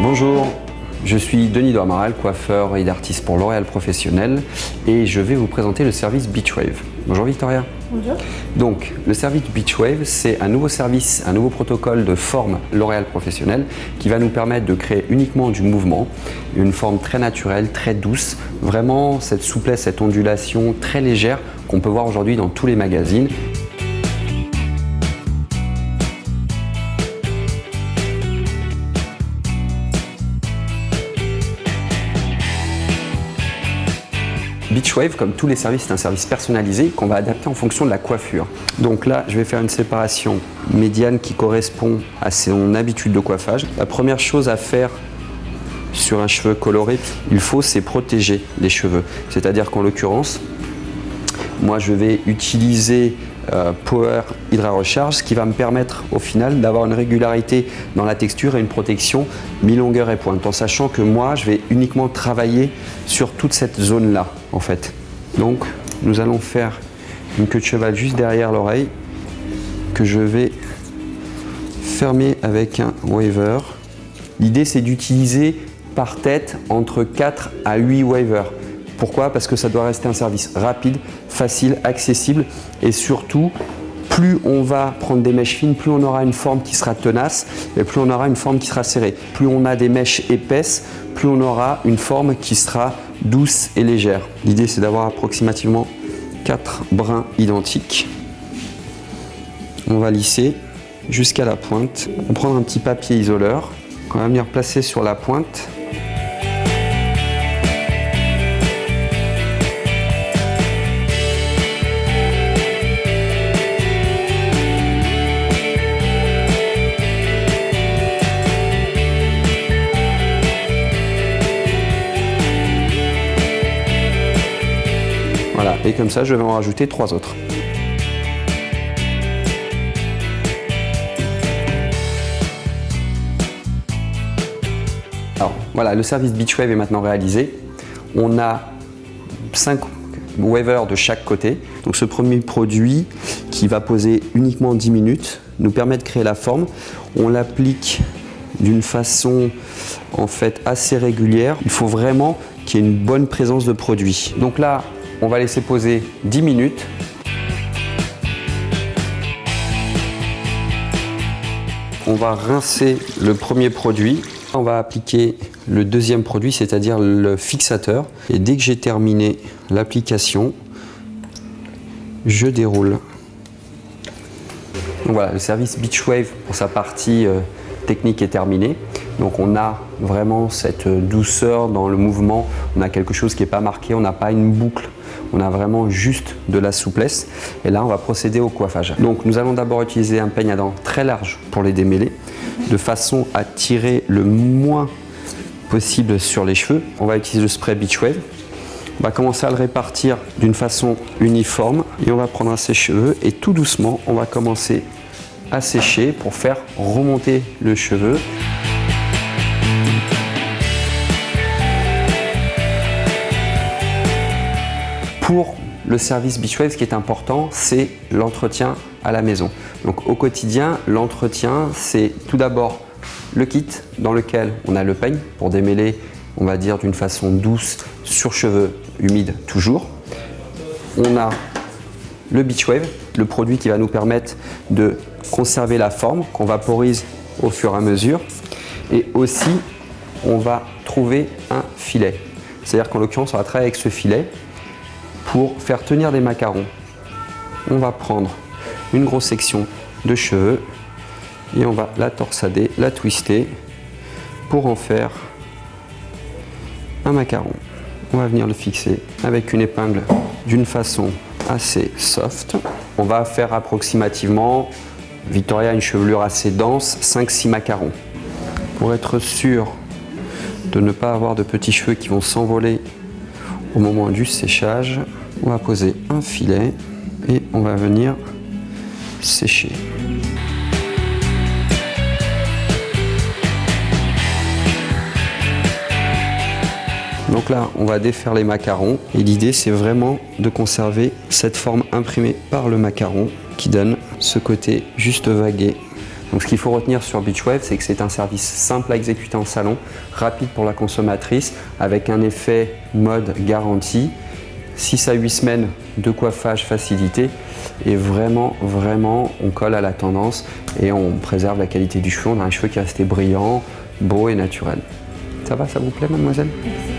Bonjour, je suis Denis Dormaral, coiffeur et artiste pour L'Oréal Professionnel et je vais vous présenter le service Beachwave. Bonjour Victoria. Bonjour. Donc, le service Beachwave, c'est un nouveau service, un nouveau protocole de forme L'Oréal Professionnel qui va nous permettre de créer uniquement du mouvement, une forme très naturelle, très douce, vraiment cette souplesse, cette ondulation très légère qu'on peut voir aujourd'hui dans tous les magazines. Beachwave, comme tous les services, c'est un service personnalisé qu'on va adapter en fonction de la coiffure. Donc là, je vais faire une séparation médiane qui correspond à son habitude de coiffage. La première chose à faire sur un cheveu coloré, c'est protéger les cheveux. C'est-à-dire qu'en l'occurrence, moi je vais utiliser Power Hydra Recharge, ce qui va me permettre au final d'avoir une régularité dans la texture et une protection mi-longueur et pointe, en sachant que moi je vais uniquement travailler sur toute cette zone là en fait. Donc nous allons faire une queue de cheval juste derrière l'oreille que je vais fermer avec un waver. L'idée c'est d'utiliser par tête entre 4 à 8 wavers. Pourquoi? Parce que ça doit rester un service rapide, facile, accessible et surtout, plus on va prendre des mèches fines, plus on aura une forme qui sera tenace et plus on aura une forme qui sera serrée. Plus on a des mèches épaisses, plus on aura une forme qui sera douce et légère. L'idée c'est d'avoir approximativement 4 brins identiques. On va lisser jusqu'à la pointe. On va prendre un petit papier isoleur qu'on va venir placer sur la pointe. Voilà, et comme ça, je vais en rajouter 3 autres. Alors, voilà, le service Beachwave est maintenant réalisé. On a 5 wavers de chaque côté. Donc, ce premier produit qui va poser uniquement 10 minutes nous permet de créer la forme. On l'applique d'une façon en fait assez régulière. Il faut vraiment qu'il y ait une bonne présence de produit. Donc là, on va laisser poser 10 minutes. On va rincer le premier produit. On va appliquer le deuxième produit, c'est-à-dire le fixateur. Et dès que j'ai terminé l'application, je déroule. Donc voilà, le service Beachwave pour sa partie technique est terminé. Donc on a vraiment cette douceur dans le mouvement. On a quelque chose qui n'est pas marqué, on n'a pas une boucle. On a vraiment juste de la souplesse et là on va procéder au coiffage. Donc nous allons d'abord utiliser un peigne à dents très large pour les démêler de façon à tirer le moins possible sur les cheveux. On va utiliser le spray Beachwave. On va commencer à le répartir d'une façon uniforme et on va prendre un sèche-cheveux et tout doucement on va commencer à sécher pour faire remonter le cheveu. Pour le service Beachwave, ce qui est important, c'est l'entretien à la maison. Donc au quotidien, l'entretien, c'est tout d'abord le kit dans lequel on a le peigne pour démêler, on va dire d'une façon douce, sur cheveux humides toujours. On a le Beachwave, le produit qui va nous permettre de conserver la forme, qu'on vaporise au fur et à mesure. Et aussi, on va trouver un filet. C'est-à-dire qu'en l'occurrence, on va travailler avec ce filet pour faire tenir des macarons. On va prendre une grosse section de cheveux et on va la torsader, la twister pour en faire un macaron. On va venir le fixer avec une épingle d'une façon assez soft. On va faire approximativement, Victoria a une chevelure assez dense, 5-6 macarons. Pour être sûr de ne pas avoir de petits cheveux qui vont s'envoler au moment du séchage, on va poser un filet et on va venir sécher. Donc là, on va défaire les macarons et l'idée, c'est vraiment de conserver cette forme imprimée par le macaron qui donne ce côté juste vagué Donc ce qu'il faut retenir sur Beach Wave, c'est que c'est un service simple à exécuter en salon, rapide pour la consommatrice, avec un effet mode garantie, 6 à 8 semaines de coiffage facilité, et vraiment, on colle à la tendance et on préserve la qualité du cheveu. On a un cheveu qui est resté brillant, beau et naturel. Ça va, ça vous plaît, mademoiselle ? Merci.